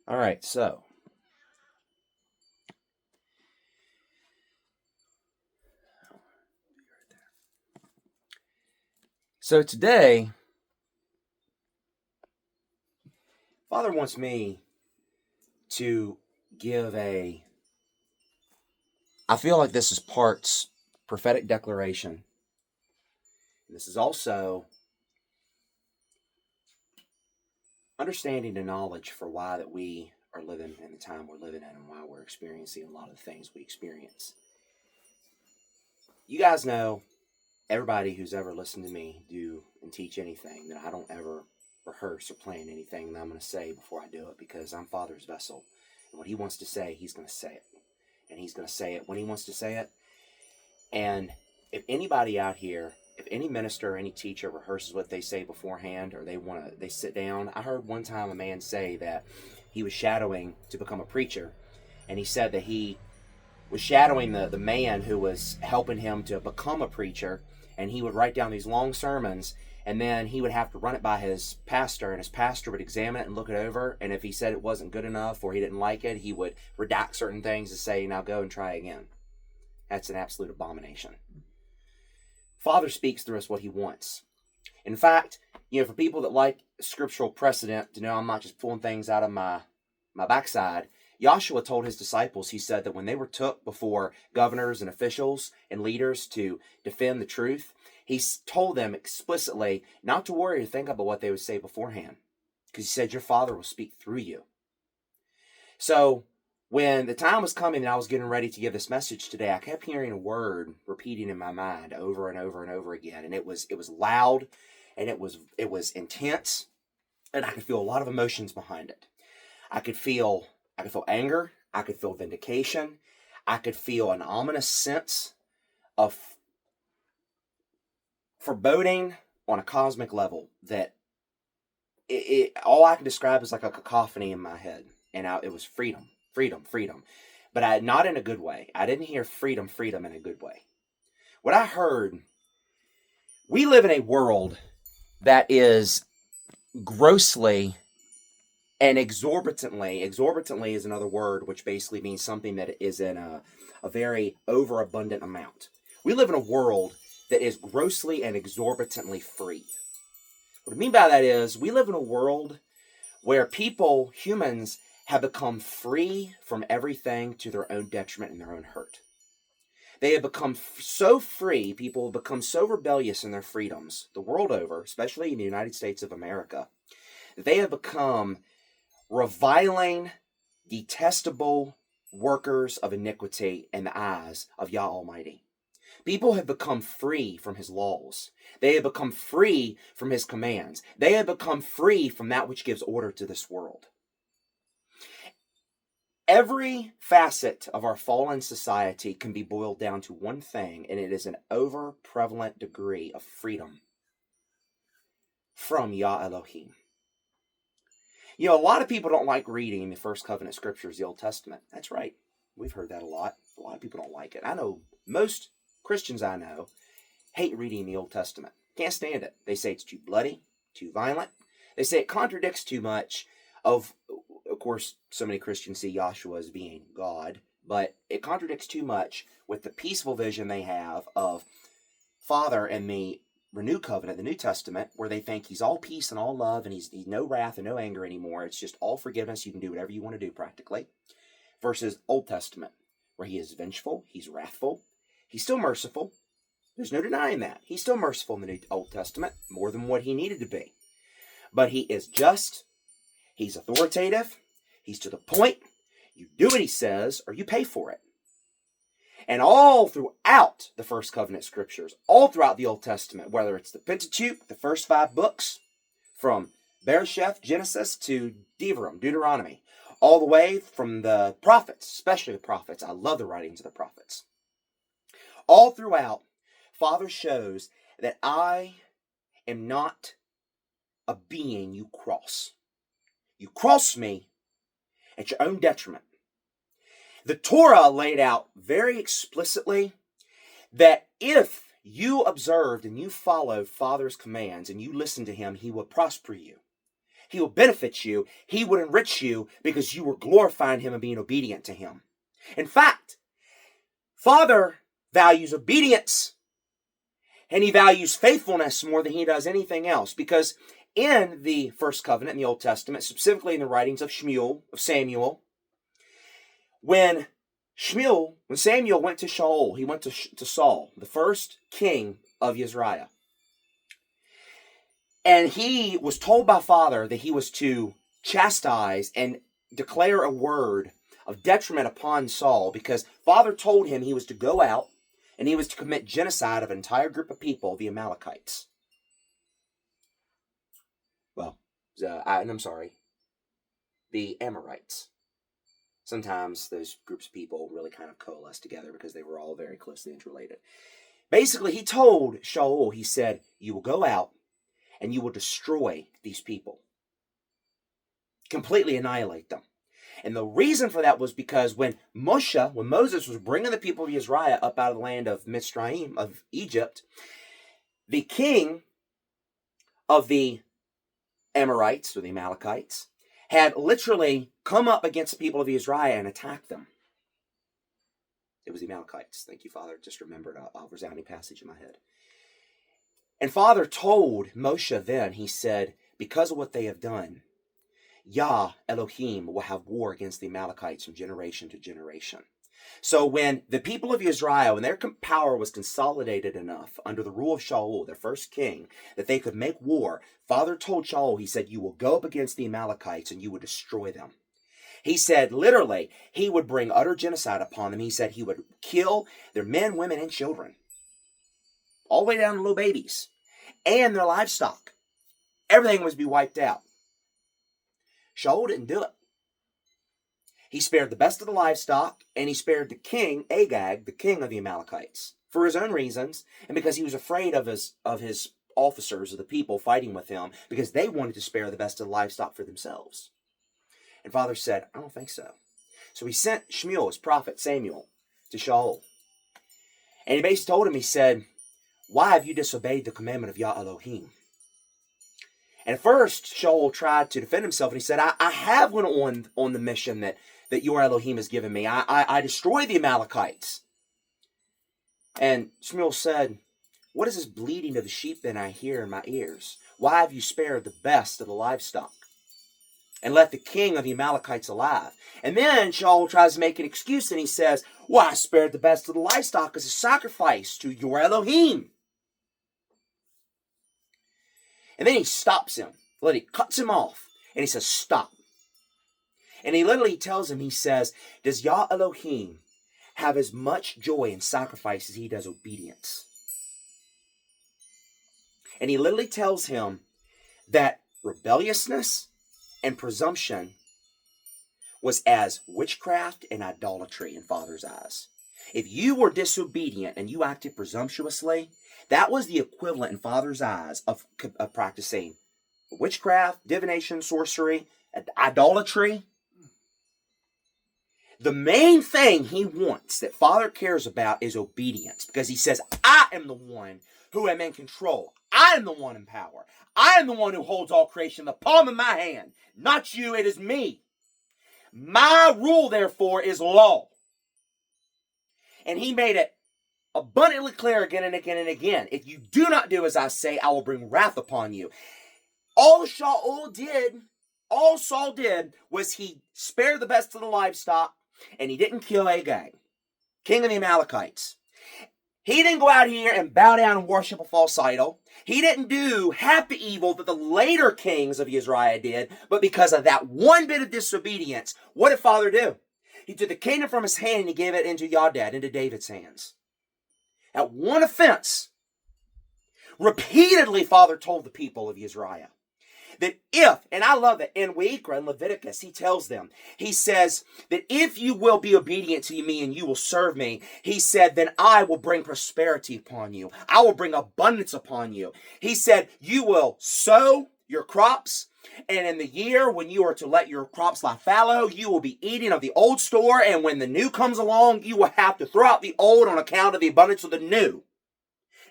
All right, so today, Father wants me to give a. I feel like this is parts prophetic declaration. This is also understanding the knowledge for why that we are living in the time we're living in and why we're experiencing a lot of the things we experience. You guys know, everybody who's ever listened to me do and teach anything, that I don't ever rehearse or plan anything that I'm going to say before I do it, because I'm Father's vessel. And what he wants to say, he's going to say it. And he's going to say it when he wants to say it. And if anybody out here, if any minister or any teacher rehearses what they say beforehand, or they sit down. I heard one time a man say that he was shadowing to become a preacher. And he said that he was shadowing the man who was helping him to become a preacher, and he would write down these long sermons, and then he would have to run it by his pastor, and his pastor would examine it and look it over, and if he said it wasn't good enough or he didn't like it, he would redact certain things and say, now go and try again. That's an absolute abomination. Father speaks through us what he wants. In fact, for people that like scriptural precedent, to know I'm not just pulling things out of my backside, Joshua told his disciples, he said that when they were took before governors and officials and leaders to defend the truth, he told them explicitly not to worry or think about what they would say beforehand, because he said, your Father will speak through you. So when the time was coming and I was getting ready to give this message today, I kept hearing a word repeating in my mind over and over and over again, and it was loud, and it was intense, and I could feel a lot of emotions behind it. I could feel anger. I could feel vindication. I could feel an ominous sense of foreboding on a cosmic level that all I can describe is like a cacophony in my head. And it was freedom. But not in a good way. I didn't hear freedom in a good way. What I heard, we live in a world that is grossly and exorbitantly is another word which basically means something that is in a very overabundant amount. We live in a world that is grossly and exorbitantly free. What I mean by that is we live in a world where humans, have become free from everything to their own detriment and their own hurt. They have become so free, people have become so rebellious in their freedoms the world over, especially in the United States of America, that they have become reviling, detestable workers of iniquity in the eyes of Yah Almighty. People have become free from his laws. They have become free from his commands. They have become free from that which gives order to this world. Every facet of our fallen society can be boiled down to one thing, and it is an over-prevalent degree of freedom from Yah Elohim. A lot of people don't like reading the First Covenant Scriptures, the Old Testament. That's right. We've heard that a lot. A lot of people don't like it. I know most Christians I know hate reading the Old Testament. Can't stand it. They say it's too bloody, too violent. They say it contradicts too much of course, so many Christians see Yahshua as being God, but it contradicts too much with the peaceful vision they have of Father in the renewed covenant, the New Testament, where they think he's all peace and all love, and he's no wrath and no anger anymore. It's just all forgiveness. You can do whatever you want to do practically. Versus Old Testament, where he is vengeful, he's wrathful, he's still merciful. There's no denying that. He's still merciful in the Old Testament, more than what he needed to be. But he is just, he's authoritative, he's to the point. You do what he says, or you pay for it. And all throughout the First Covenant Scriptures, all throughout the Old Testament, whether it's the Pentateuch, the first 5 books, from Bereshith, Genesis, to Devarim, Deuteronomy, all the way from the prophets, especially the prophets. I love the writings of the prophets. All throughout, Father shows that I am not a being you cross. You cross me at your own detriment. The Torah laid out very explicitly that if you observed and you followed Father's commands and you listened to him, he would prosper you. He will benefit you. He would enrich you because you were glorifying him and being obedient to him. In fact, Father values obedience and he values faithfulness more than he does anything else, because in the first covenant in the Old Testament, specifically in the writings of Samuel, when Samuel went to Shaul, he went to Saul, the first king of Israel. And he was told by Father that he was to chastise and declare a word of detriment upon Saul, because Father told him he was to go out and he was to commit genocide of an entire group of people, the Amalekites. Well, the Amorites. Sometimes those groups of people really kind of coalesce together because they were all very closely interrelated. Basically, he told Shaul, he said, you will go out and you will destroy these people. Completely annihilate them. And the reason for that was because when Moses was bringing the people of Israel up out of the land of Mitzrayim, of Egypt, the king of the Amorites, or the Amalekites, had literally come up against the people of Israel and attacked them. It was the Amalekites. Thank you, Father. Just remembered a resounding passage in my head. And Father told Moshe then, he said, because of what they have done, Yah Elohim will have war against the Amalekites from generation to generation. So when the people of Israel, when their power was consolidated enough under the rule of Shaul, their first king, that they could make war, Father told Shaul, he said, you will go up against the Amalekites and you will destroy them. He said, literally, he would bring utter genocide upon them. He said he would kill their men, women, and children, all the way down to little babies, and their livestock. Everything was to be wiped out. Shaul didn't do it. He spared the best of the livestock, and he spared the king, Agag, the king of the Amalekites, for his own reasons, and because he was afraid of his officers, of the people fighting with him, because they wanted to spare the best of the livestock for themselves. And Father said, I don't think so. So he sent Shmuel, his prophet, Samuel, to Shaul. And he basically told him, he said, why have you disobeyed the commandment of Yah Elohim? And at first, Shaul tried to defend himself, and he said, I have went on the mission that your Elohim has given me. I destroyed the Amalekites. And Shmuel said, what is this bleating of the sheep that I hear in my ears? Why have you spared the best of the livestock and left the king of the Amalekites alive? And then Shaul tries to make an excuse, and he says, well, I spared the best of the livestock as a sacrifice to your Elohim. And then he stops him. He cuts him off. And he says, stop. And he literally tells him, he says, does Yah Elohim have as much joy in sacrifice as he does obedience? And he literally tells him that rebelliousness and presumption was as witchcraft and idolatry in Father's eyes. If you were disobedient and you acted presumptuously, that was the equivalent in Father's eyes of practicing witchcraft, divination, sorcery, idolatry. The main thing he wants, that Father cares about, is obedience, because he says, I am the one who am in control. I am the one in power. I am the one who holds all creation in the palm of my hand. Not you, it is me. My rule, therefore, is law. And he made it abundantly clear again and again and again. If you do not do as I say, I will bring wrath upon you. All Saul did was he spared the best of the livestock, and he didn't kill Agag, king of the Amalekites. He didn't go out here and bow down and worship a false idol. He didn't do half the evil that the later kings of Israel did, but because of that one bit of disobedience, what did Father do? He took the kingdom from his hand and he gave it into Yadad, into David's hands. At one offense, repeatedly Father told the people of Israel that if, and I love it, in Weikra, in Leviticus, he tells them, he says that if you will be obedient to me and you will serve me, he said, then I will bring prosperity upon you. I will bring abundance upon you. He said, you will sow your crops, and in the year when you are to let your crops lie fallow, you will be eating of the old store, and when the new comes along, you will have to throw out the old on account of the abundance of the new.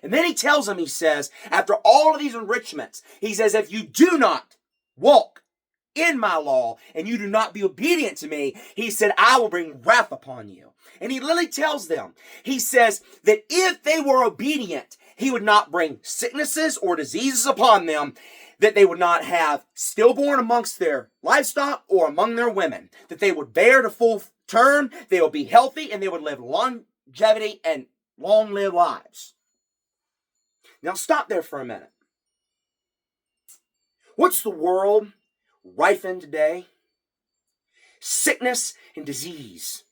And then he tells them, he says, after all of these enrichments, he says, if you do not walk in my law and you do not be obedient to me, he said, I will bring wrath upon you. And he literally tells them, he says that if they were obedient, he would not bring sicknesses or diseases upon them, that they would not have stillborn amongst their livestock or among their women, that they would bear to full term, they would be healthy, and they would live longevity and long-lived lives. Now stop there for a minute. What's the world rife in today? Sickness and disease.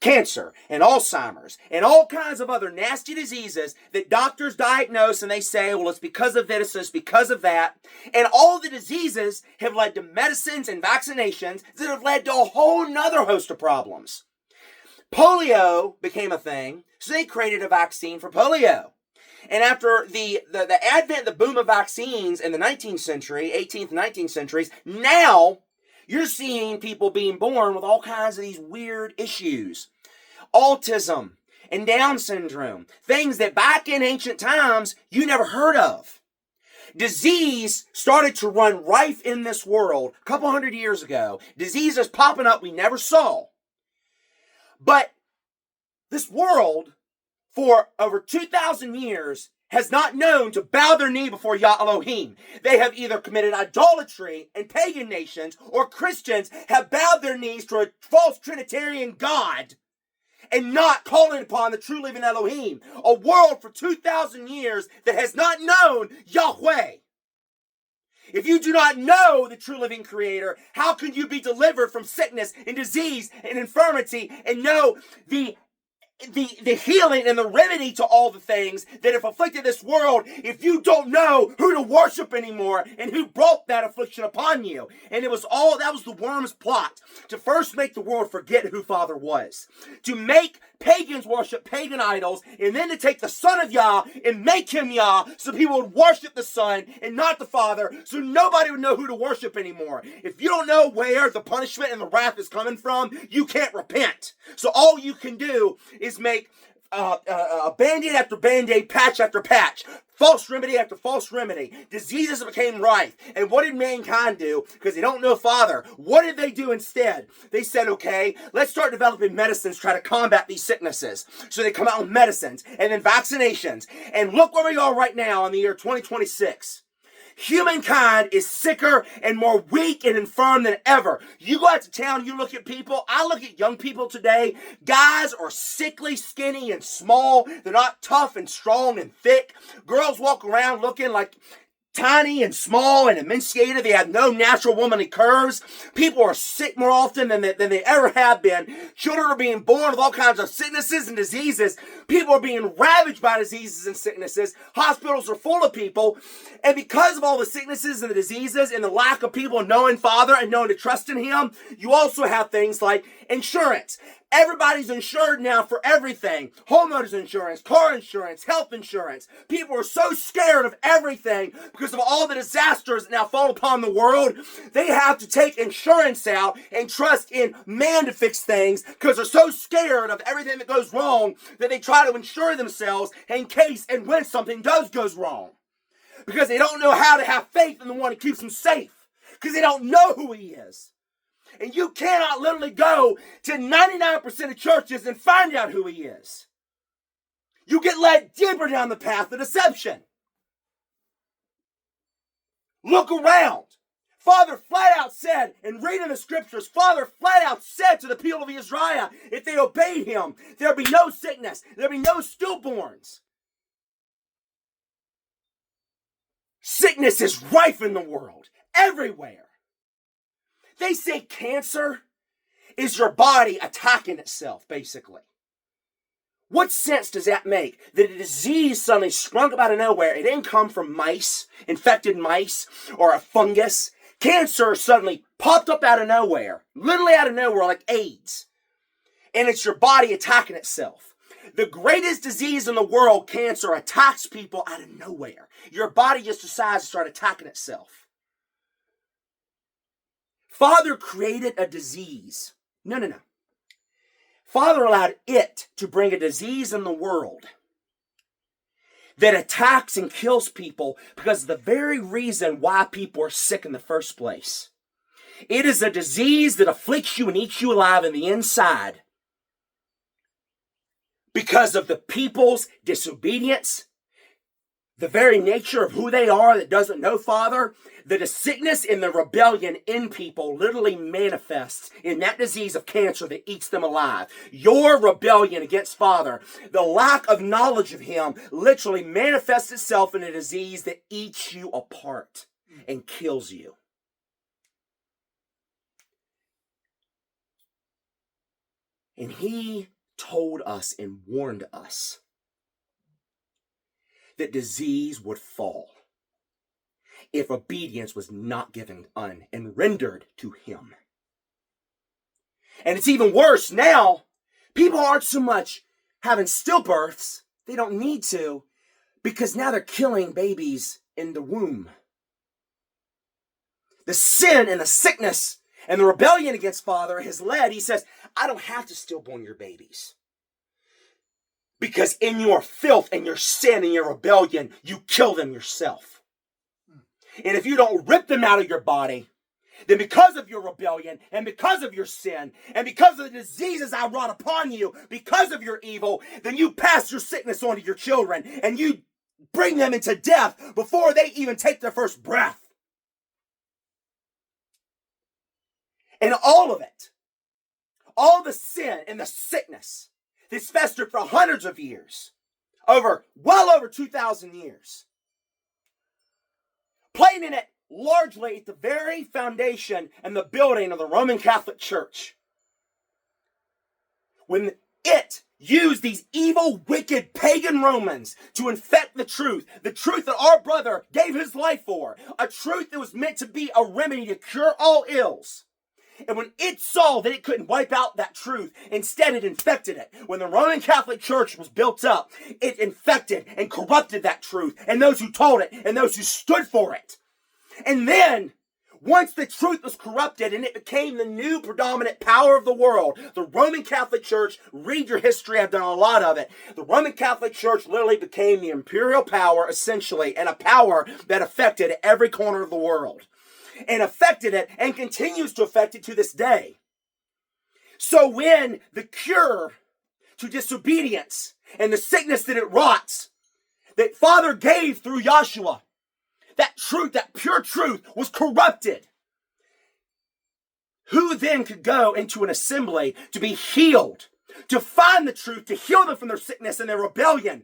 Cancer and Alzheimer's and all kinds of other nasty diseases that doctors diagnose and they say, well, it's because of this, it's because of that. And all the diseases have led to medicines and vaccinations that have led to a whole nother host of problems. Polio became a thing, so they created a vaccine for polio. And after the advent, the boom of vaccines in the 19th century, 18th, 19th centuries, now you're seeing people being born with all kinds of these weird issues. Autism and Down syndrome. Things that back in ancient times you never heard of. Disease started to run rife in this world a couple hundred years ago. Diseases popping up we never saw. But this world, for over 2,000 years, has not known to bow their knee before Yah Elohim. They have either committed idolatry in pagan nations, or Christians have bowed their knees to a false Trinitarian God and not calling upon the true living Elohim. A world for 2,000 years that has not known Yahweh. If you do not know the true living Creator, how can you be delivered from sickness and disease and infirmity and know the healing and the remedy to all the things that have afflicted this world if you don't know who to worship anymore and who brought that affliction upon you? And that was the worm's plot, to first make the world forget who Father was, to make pagans worship pagan idols, and then to take the Son of Yah and make him Yah so people would worship the Son and not the Father, so nobody would know who to worship anymore. If you don't know where the punishment and the wrath is coming from, you can't repent. So all you can do is make a band-aid after band-aid, patch after patch, false remedy after false remedy. Diseases became rife. And what did mankind do? Because they don't know Father. What did they do instead? They said, okay, let's start developing medicines to try to combat these sicknesses. So they come out with medicines and then vaccinations. And look where we are right now in the year 2026. Humankind is sicker and more weak and infirm than ever. You go out to town, you look at people. I look at young people today. Guys are sickly, skinny, and small. They're not tough and strong and thick. Girls walk around looking like tiny and small and emaciated. They have no natural womanly curves. People are sick more often than they ever have been. Children are being born with all kinds of sicknesses and diseases. People are being ravaged by diseases and sicknesses. Hospitals are full of people. And because of all the sicknesses and the diseases and the lack of people knowing Father and knowing to trust in Him, you also have things like insurance. Everybody's insured now for everything. Homeowners insurance, car insurance, health insurance. People are so scared of everything because of all the disasters that now fall upon the world. They have to take insurance out and trust in man to fix things because they're so scared of everything that goes wrong that they try to insure themselves in case and when something goes wrong. Because they don't know how to have faith in the one who keeps them safe. Because they don't know who He is. And you cannot literally go to 99% of churches and find out who He is. You get led deeper down the path of deception. Look around. Father flat out said, and reading the scriptures, Father flat out said to the people of Israel, if they obeyed Him, there'll be no sickness, there'll be no stillborns. Sickness is rife in the world, everywhere. They say cancer is your body attacking itself, basically. What sense does that make? That a disease suddenly sprung up out of nowhere. It didn't come from mice, infected mice, or a fungus. Cancer suddenly popped up out of nowhere, literally out of nowhere, like AIDS. And it's your body attacking itself. The greatest disease in the world, cancer, attacks people out of nowhere. Your body just decides to start attacking itself. Father created a disease. No. Father allowed it to bring a disease in the world that attacks and kills people because of the very reason why people are sick in the first place. It is a disease that afflicts you and eats you alive in the inside because of the people's disobedience, the very nature of who they are that doesn't know Father. The sickness and the rebellion in people literally manifests in that disease of cancer that eats them alive. Your rebellion against Father, the lack of knowledge of Him, literally manifests itself in a disease that eats you apart and kills you. And He told us and warned us that disease would fall if obedience was not given and rendered to Him. And it's even worse now. People aren't so much having stillbirths. They don't need to, because now they're killing babies in the womb. The sin and the sickness and the rebellion against Father has led, He says, I don't have to stillborn your babies. Because in your filth and your sin and your rebellion, you kill them yourself. And if you don't rip them out of your body, then because of your rebellion and because of your sin and because of the diseases I brought upon you, because of your evil, then you pass your sickness on to your children and you bring them into death before they even take their first breath. And all of it, all the sin and the sickness that's festered for hundreds of years, well over 2,000 years, playing in it largely at the very foundation and the building of the Roman Catholic Church. When it used these evil, wicked, pagan Romans to infect the truth that our brother gave his life for, a truth that was meant to be a remedy to cure all ills. And when it saw that it couldn't wipe out that truth, instead it infected it. When the Roman Catholic Church was built up, it infected and corrupted that truth, and those who taught it, and those who stood for it. And then, once the truth was corrupted and it became the new predominant power of the world, the Roman Catholic Church, read your history, I've done a lot of it. The Roman Catholic Church literally became the imperial power, essentially, and a power that affected every corner of the world. And affected it and continues to affect it to this day. So when the cure to disobedience and the sickness that it rots, that Father gave through Yahshua, that truth, that pure truth was corrupted. Who then could go into an assembly to be healed, to find the truth, to heal them from their sickness and their rebellion?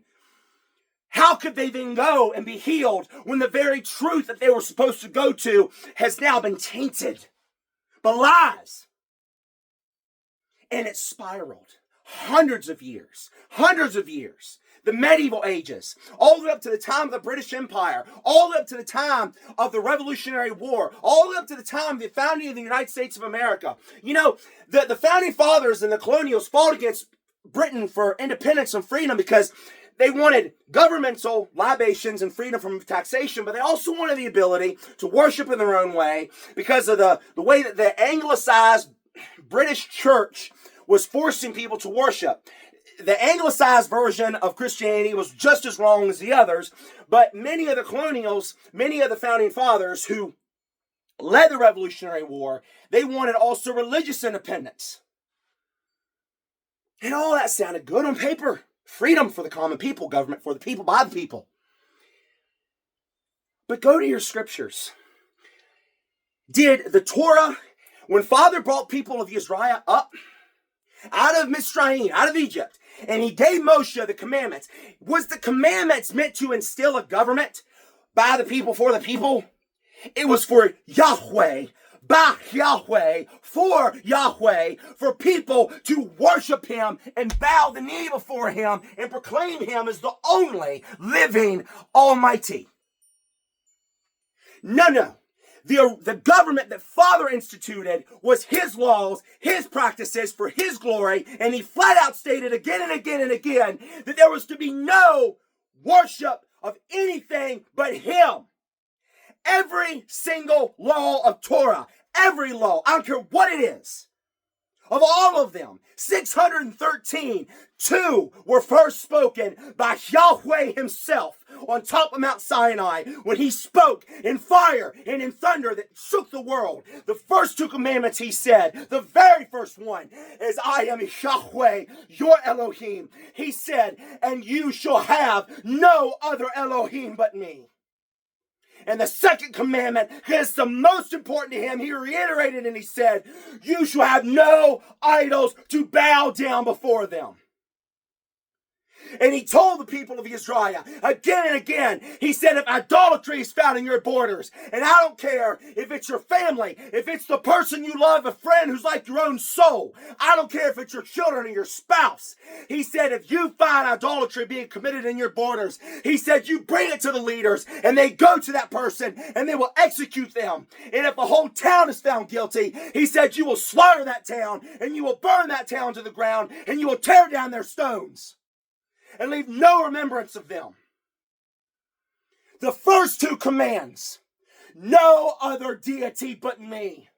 How could they then go and be healed when the very truth that they were supposed to go to has now been tainted by lies? And it spiraled hundreds of years, the medieval ages, all the way up to the time of the British Empire, all the way up to the time of the Revolutionary War, all the way up to the time of the founding of the United States of America. You know, the founding fathers and the colonials fought against Britain for independence and freedom because they wanted governmental libations and freedom from taxation, but they also wanted the ability to worship in their own way because of the way that the anglicized British church was forcing people to worship. The anglicized version of Christianity was just as wrong as the others, but many of the colonials, many of the founding fathers who led the Revolutionary War, they wanted also religious independence. And all that sounded good on paper. Freedom for the common people, government for the people, by the people. But go to your scriptures. Did the Torah, when Father brought people of Israel up out of Mitzrayim, out of Egypt, and He gave Moshe the commandments, was the commandments meant to instill a government by the people, for the people? It was for Yahweh, by Yahweh, for people to worship Him and bow the knee before Him and proclaim Him as the only living Almighty. No. The government that Father instituted was His laws, His practices for His glory, and He flat out stated again and again and again that there was to be no worship of anything but Him. Every single law of Torah, every law, I don't care what it is, Of all of them, 613, two were first spoken by Yahweh himself on top of Mount Sinai when he spoke in fire and in thunder that shook the world. The first two commandments he said, the very first one is, I am Yahweh, your Elohim. He said, and you shall have no other Elohim but me. And the second commandment is the most important to him. He reiterated and he said, you shall have no idols to bow down before them. And he told the people of Israel again and again, he said, if idolatry is found in your borders, and I don't care if it's your family, if it's the person you love, a friend who's like your own soul, I don't care if it's your children or your spouse. He said, if you find idolatry being committed in your borders, he said, you bring it to the leaders and they go to that person and they will execute them. And if a whole town is found guilty, he said, you will slaughter that town and you will burn that town to the ground and you will tear down their stones and leave no remembrance of them. The first two commands, no other deity but me.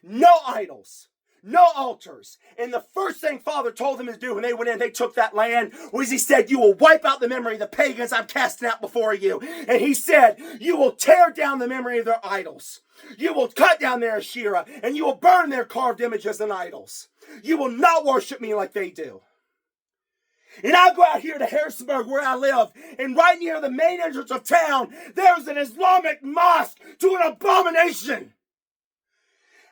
No idols, no altars. And the first thing Father told them to do when they went in, they took that land, was he said, you will wipe out the memory of the pagans I'm casting out before you. And he said, you will tear down the memory of their idols. You will cut down their Asherah, and you will burn their carved images and idols. You will not worship me like they do. And I go out here to Harrisonburg where I live, and right near the main entrance of town, there's an Islamic mosque to an abomination.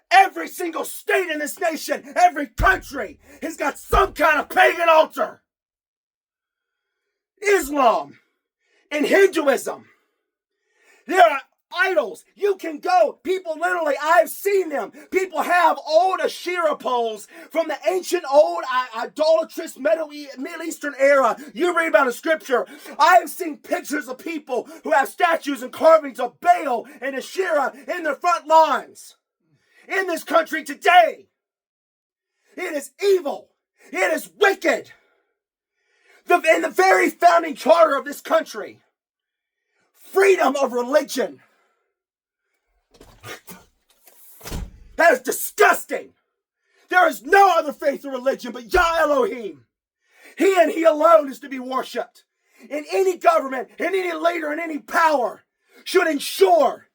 Every single state in this nation, every country has got some kind of pagan altar. Islam and Hinduism, there are idols. You can go. People literally, I've seen them. People have old Asherah poles from the ancient old idolatrous Middle Eastern era. You read about in scripture. I have seen pictures of people who have statues and carvings of Baal and Asherah in their front lawns. In this country today. It is evil. It is wicked. In the very founding charter of this country, freedom of religion. That is disgusting. There is no other faith or religion but Yah Elohim. He and He alone is to be worshipped. And any government, and any leader, and any power should ensure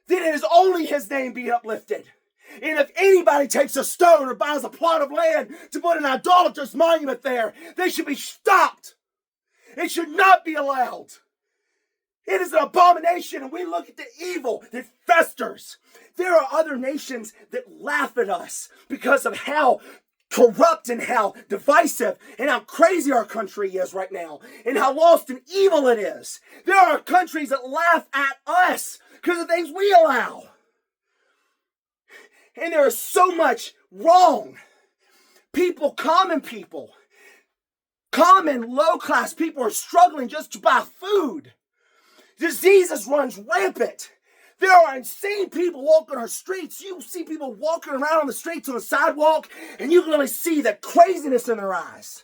that it is only His name be uplifted. And if anybody takes a stone or buys a plot of land to put an idolatrous monument there, they should be stopped. It should not be allowed. It is an abomination, and we look at the evil that festers. There are other nations that laugh at us because of how corrupt and how divisive and how crazy our country is right now and how lost and evil it is. There are countries that laugh at us because of things we allow. And there is so much wrong. Common low-class people are struggling just to buy food. Diseases runs rampant. There are insane people walking our streets. You see people walking around on the streets on the sidewalk, and you can really see the craziness in their eyes.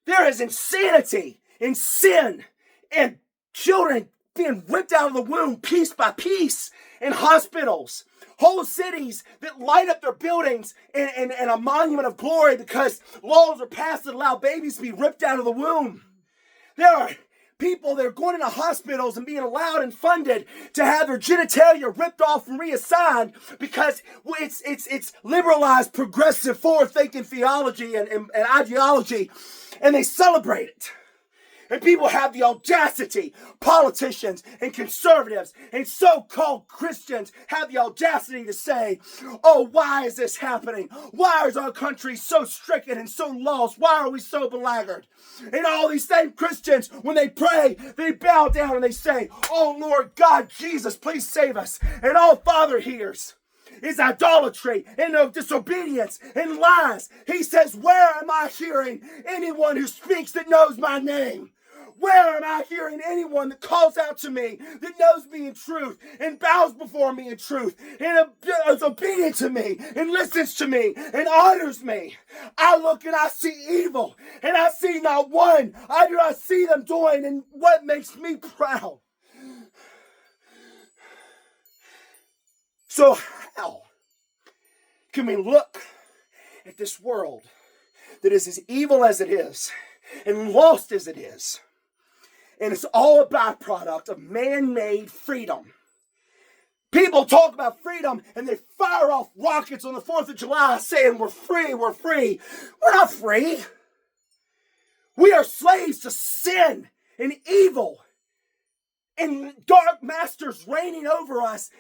There is insanity and sin and children being ripped out of the womb piece by piece in hospitals. Whole cities that light up their buildings in a monument of glory because laws are passed that allow babies to be ripped out of the womb. There are people that are going into hospitals and being allowed and funded to have their genitalia ripped off and reassigned because it's liberalized, progressive, forward-thinking theology and ideology, and they celebrate it. And people have the audacity, politicians and conservatives and so-called Christians have the audacity to say, oh, why is this happening? Why is our country so stricken and so lost? Why are we so beleaguered? And all these same Christians, when they pray, they bow down and they say, oh, Lord God, Jesus, please save us. And all Father hears is idolatry and of disobedience and lies. He says, where am I hearing anyone who speaks that knows my name? Where am I hearing anyone that calls out to me, that knows me in truth, and bows before me in truth, and is obedient to me, and listens to me, and honors me? I look and I see evil, and I see not one. I do not see them doing, and what makes me proud. So how can we look at this world that is as evil as it is and lost as it is, and it's all a byproduct of man-made freedom. People talk about freedom and they fire off rockets on the 4th of July saying we're free, we're free. We're not free. We are slaves to sin and evil and dark masters reigning over us,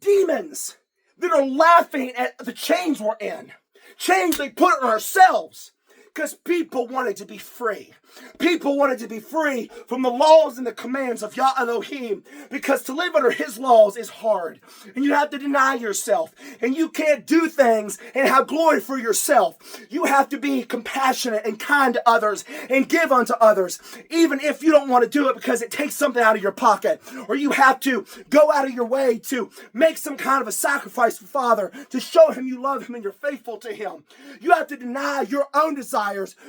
demons that are laughing at the chains we're in, chains they put on ourselves. Because people wanted to be free. People wanted to be free from the laws and the commands of Yah Elohim. Because to live under his laws is hard. And you have to deny yourself. And you can't do things and have glory for yourself. You have to be compassionate and kind to others and give unto others. Even if you don't want to do it because it takes something out of your pocket. Or you have to go out of your way to make some kind of a sacrifice for Father. To show him you love him and you're faithful to him. You have to deny your own desires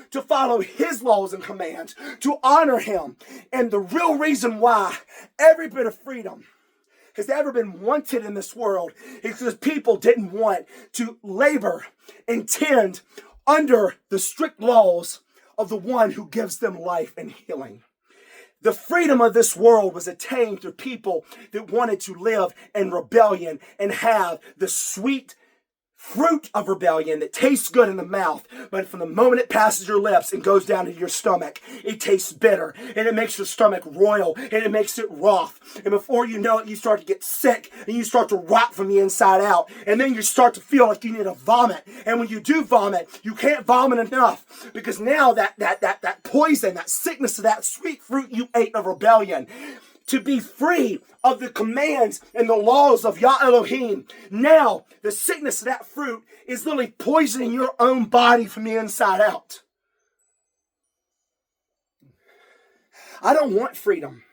to follow his laws and commands, to honor him. And the real reason why every bit of freedom has ever been wanted in this world is because people didn't want to labor and tend under the strict laws of the one who gives them life and healing. The freedom of this world was attained through people that wanted to live in rebellion and have the sweet fruit of rebellion that tastes good in the mouth, but from the moment it passes your lips and goes down into your stomach, it tastes bitter, and it makes your stomach roil, and it makes it rough. And before you know it, you start to get sick, and you start to rot from the inside out, and then you start to feel like you need to vomit. And when you do vomit, you can't vomit enough, because now that poison, that sickness of that sweet fruit you ate of rebellion, to be free of the commands and the laws of Yah Elohim. Now, the sickness of that fruit is literally poisoning your own body from the inside out. I don't want freedom.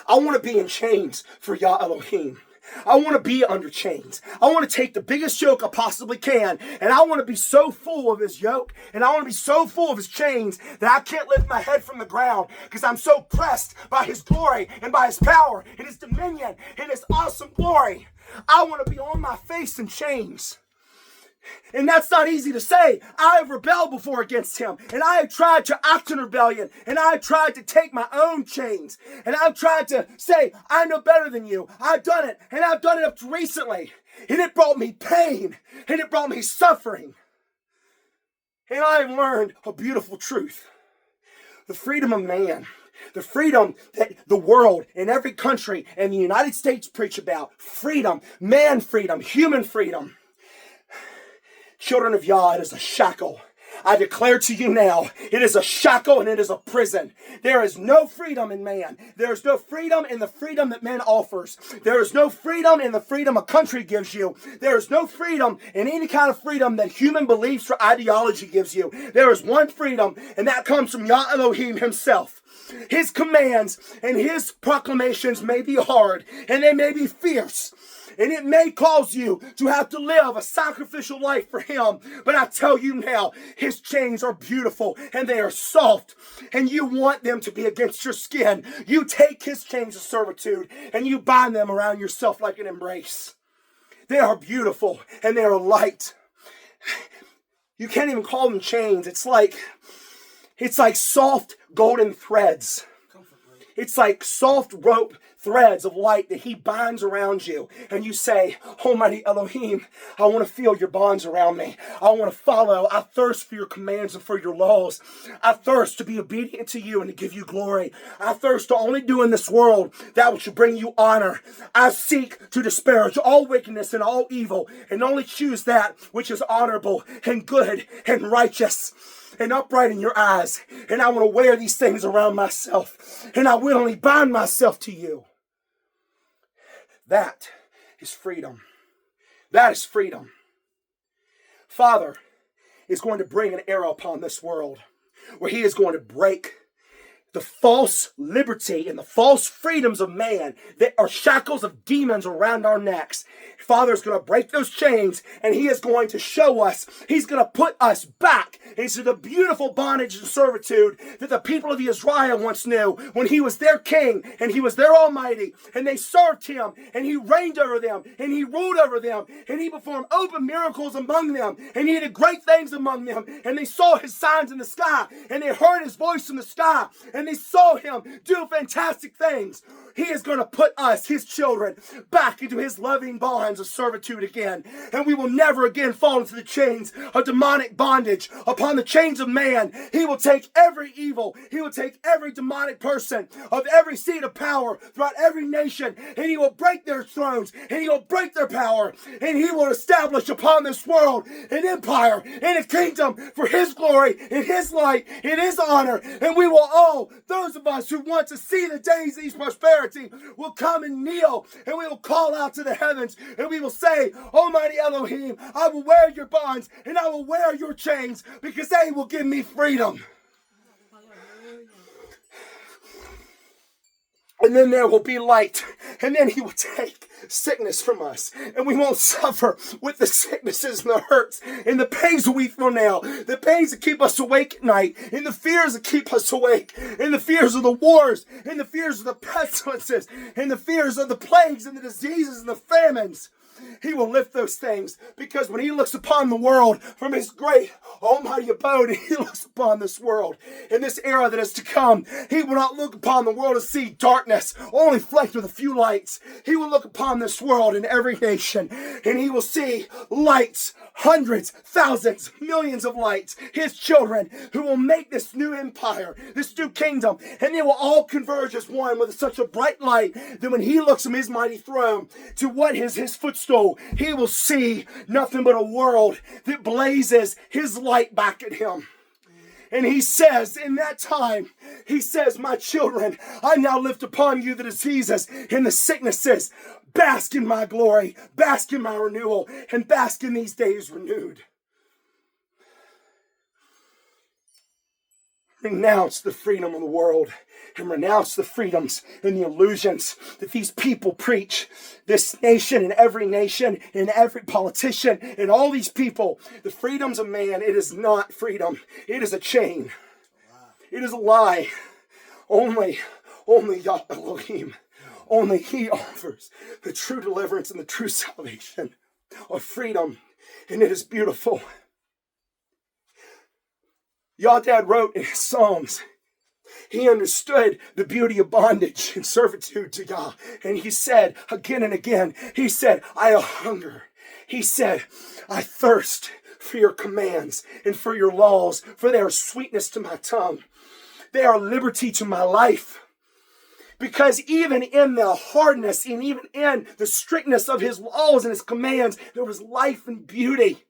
I want to be in chains for Yah Elohim. I want to be under chains. I want to take the biggest yoke I possibly can, and I want to be so full of his yoke, and I want to be so full of his chains that I can't lift my head from the ground because I'm so pressed by his glory and by his power and his dominion and his awesome glory. I want to be on my face in chains. And that's not easy to say. I have rebelled before against him. And I have tried to act in rebellion. And I have tried to take my own chains. And I've tried to say, I know better than you. I've done it. And I've done it up to recently. And it brought me pain. And it brought me suffering. And I have learned a beautiful truth. The freedom of man. The freedom that the world and every country and the United States preach about. Freedom. Man freedom. Human freedom. Children of Yah, it is a shackle. I declare to you now, it is a shackle and it is a prison. There is no freedom in man. There is no freedom in the freedom that man offers. There is no freedom in the freedom a country gives you. There is no freedom in any kind of freedom that human beliefs or ideology gives you. There is one freedom, and that comes from Yah Elohim himself. His commands and his proclamations may be hard, and they may be fierce. And it may cause you to have to live a sacrificial life for him. But I tell you now, his chains are beautiful and they are soft. And you want them to be against your skin. You take his chains of servitude and you bind them around yourself like an embrace. They are beautiful and they are light. You can't even call them chains. It's like soft golden threads. It's like soft rope threads of light that he binds around you. And you say, Almighty Elohim, I want to feel your bonds around me. I want to follow. I thirst for your commands and for your laws. I thirst to be obedient to you and to give you glory. I thirst to only do in this world that which will bring you honor. I seek to disparage all wickedness and all evil and only choose that which is honorable and good and righteous and upright in your eyes. And I want to wear these things around myself. And I willingly bind myself to you. That is freedom. That is freedom. Father is going to bring an era upon this world where he is going to break the false liberty and the false freedoms of man that are shackles of demons around our necks. Father is going to break those chains, and he is going to show us, he's going to put us back into the beautiful bondage and servitude that the people of Israel once knew when he was their king and he was their almighty, and they served him, and he reigned over them, and he ruled over them, and he performed open miracles among them, and he did great things among them, and they saw his signs in the sky, and they heard his voice in the sky, and they saw him do fantastic things. He is going to put us, his children, back into his loving bonds of servitude again. And we will never again fall into the chains of demonic bondage, upon the chains of man. He will take every evil, he will take every demonic person of every seat of power throughout every nation, and he will break their thrones, and he will break their power, and he will establish upon this world an empire and a kingdom for his glory, in his light, in his honor. And we will all, those of us who want to see the days of these prosperity, will come and kneel, and we will call out to the heavens, and we will say, Almighty Elohim, I will wear your bonds, and I will wear your chains, because they will give me freedom. And then there will be light, and then he will take sickness from us, and we won't suffer with the sicknesses and the hurts and the pains that we feel now, the pains that keep us awake at night, and the fears that keep us awake, and the fears of the wars, and the fears of the pestilences, and the fears of the plagues and the diseases and the famines. He will lift those things, because when he looks upon the world from his great almighty abode, he looks upon this world in this era that is to come. He will not look upon the world to see darkness, only flecked with a few lights. He will look upon this world in every nation, and he will see lights, hundreds, thousands, millions of lights, his children who will make this new empire, this new kingdom, and they will all converge as one with such a bright light that when he looks from his mighty throne to what is his footstool, he will see nothing but a world that blazes his light back at him. And he says, in that time, he says, my children, I now lift upon you the diseases and the sicknesses. Bask in my glory, bask in my renewal, and bask in these days renewed. Renounce the freedom of the world, and renounce the freedoms and the illusions that these people preach. This nation and every politician and all these people, the freedoms of man, it is not freedom. It is a chain. It is a lie. Only Yah Elohim, only he offers the true deliverance and the true salvation of freedom. And it is beautiful. Yahweh wrote in his Psalms, he understood the beauty of bondage and servitude to Yah. And he said again and again, he said, I hunger. He said, I thirst for your commands and for your laws, for they are sweetness to my tongue. They are liberty to my life. Because even in the hardness and even in the strictness of his laws and his commands, there was life and beauty.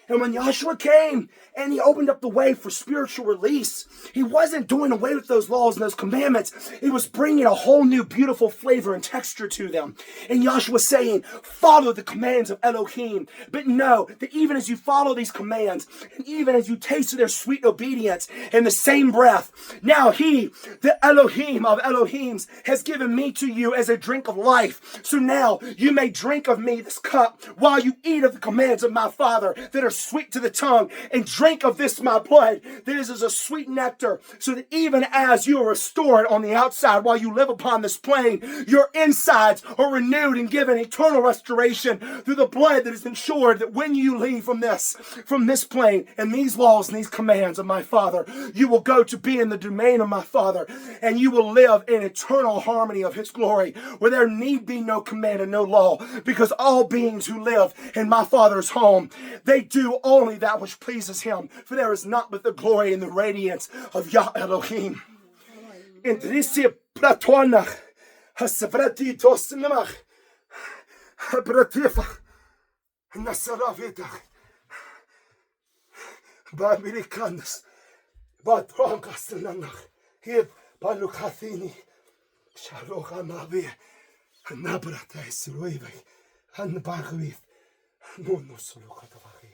And when Yahshua came and he opened up the way for spiritual release, he wasn't doing away with those laws and those commandments. He was bringing a whole new beautiful flavor and texture to them. And Yahshua was saying, follow the commands of Elohim. But know that even as you follow these commands, and even as you taste of their sweet obedience in the same breath, now he, the Elohim of Elohims, has given me to you as a drink of life. So now you may drink of me this cup while you eat of the commands of my Father that are sweet to the tongue, and drink of this my blood that is as a sweet nectar, so that even as you are restored on the outside while you live upon this plane, your insides are renewed and given eternal restoration through the blood that is ensured that when you leave from this plane and these laws and these commands of my Father, you will go to be in the domain of my Father, and you will live in eternal harmony of his glory, where there need be no command and no law, because all beings who live in my Father's home, they do only that which pleases him, for there is not but the glory and the radiance of Yah Elohim. Indrisi Platonach, Hasvrati Tosnamach, Habratifach, Nasaravitach, Babirikandas, Batronkastanach, Hib Balukathini, Sharokamavi, Nabrata Sruivik, and Bagwith, no Sulukatavahi.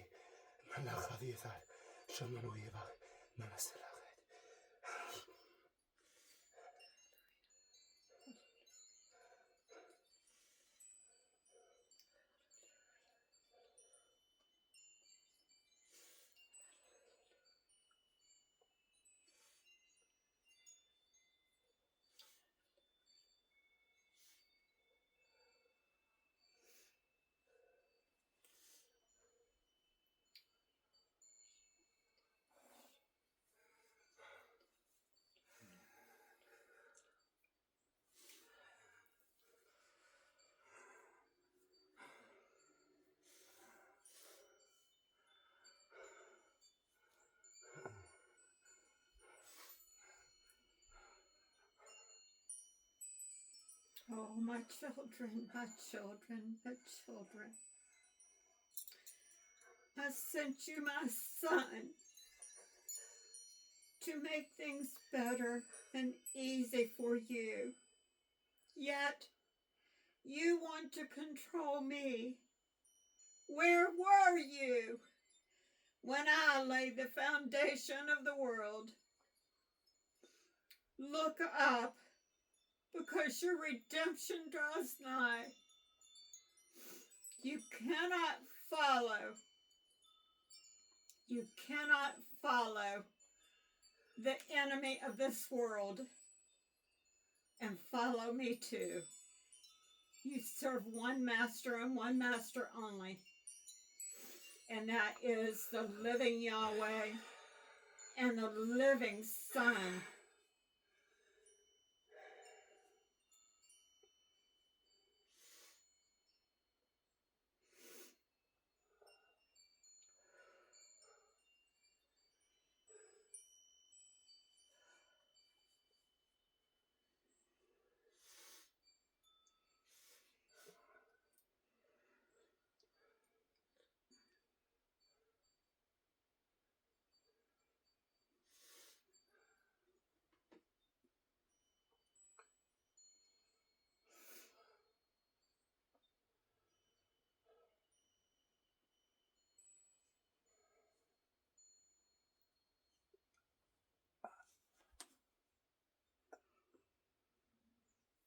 Oh, my children, my children, my children. I sent you my son to make things better and easy for you. Yet, you want to control me. Where were you when I laid the foundation of the world? Look up, because your redemption draws nigh. You cannot follow the enemy of this world and follow me too. You serve one master and one master only, and that is the living Yahweh and the living Son